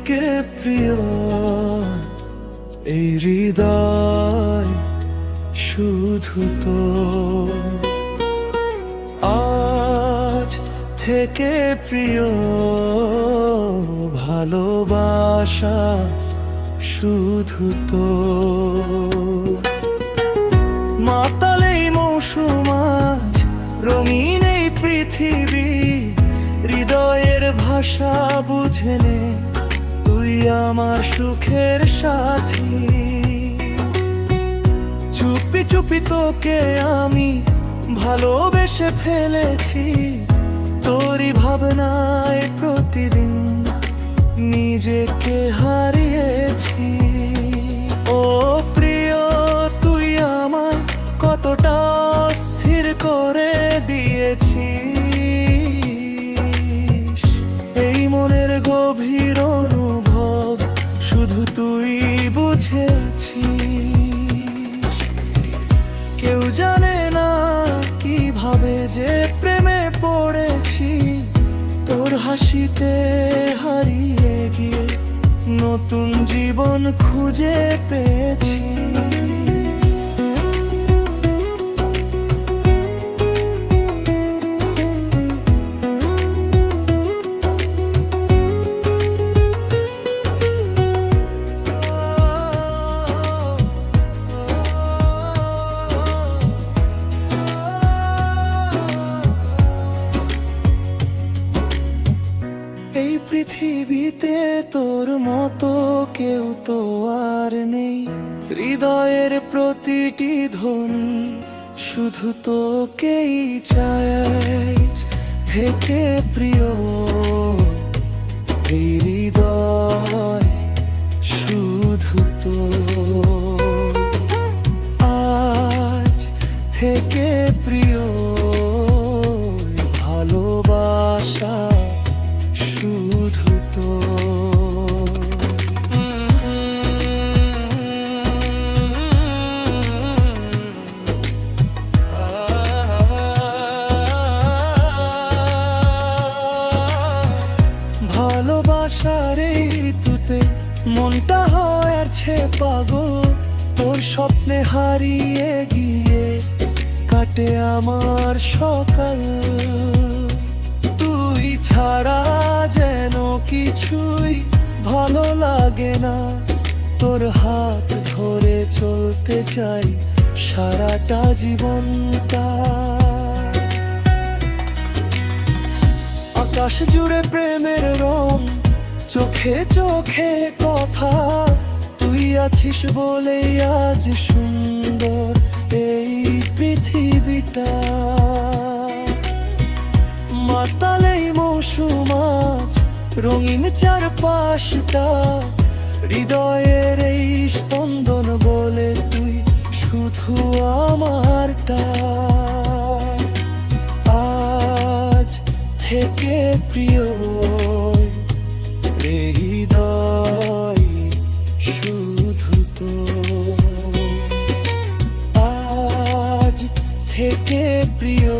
থেকে প্রিয় এই হৃদয় শুধু তো আজ থেকে প্রিয় ভালোবাসা শুধু তো মাতাল এই মৌসুম আজ রঙিন এই পৃথিবী হৃদয়ের ভাষা বুঝে নে তুই আমার সুখের সাথী চুপি চুপি তোকে আমি ভালোবেসে ফেলেছি তোরই ভাবনায় প্রতিদিন নিজেকে হারিয়েছি ও প্রিয় তুই আমায় কতটা স্থির করে দিয়েছিস এই মনের গভীর অনুভব শুধু তুই বুঝেছিস কেউ জানে না কিভাবে যে প্রেমে পড়েছি তোর হাসিতে হারিয়ে গিয়ে নতুন জীবন খুঁজে পেয়েছি এই পৃথিবীতে তোর মতো কেউ তো আর নেই হৃদয়ের প্রতিটি ধ্বনি শুধু তোকেই চায় থেকে প্রিয় এই হৃদয় শুধু তো আজ থেকে প্রিয় ভালোবাসা শুধু তো ভালোবাসার এই ঋতুতে মনটা হয়েছে পাগল তোর স্বপ্নে হারিয়ে গিয়ে কাটে আমার সকাল তুই ছাড়া যেন কিছুই ভালো লাগে না তোর হাত ধরে চলতে চাই সারাটা জীবনটা আকাশ জুড়ে প্রেমের রং চোখে চোখে কথা তুই আছিস বলেই আজ সুন্দর এই পৃথিবীটা মাতাল এই মৌসুম আজ রঙিন চারপাশটা হৃদয়ের এই স্পন্দন বলে তুই শুধু আমারটা আজ থেকে প্রিয় হৃদয় শুধু তো আজ থেকে প্রিয়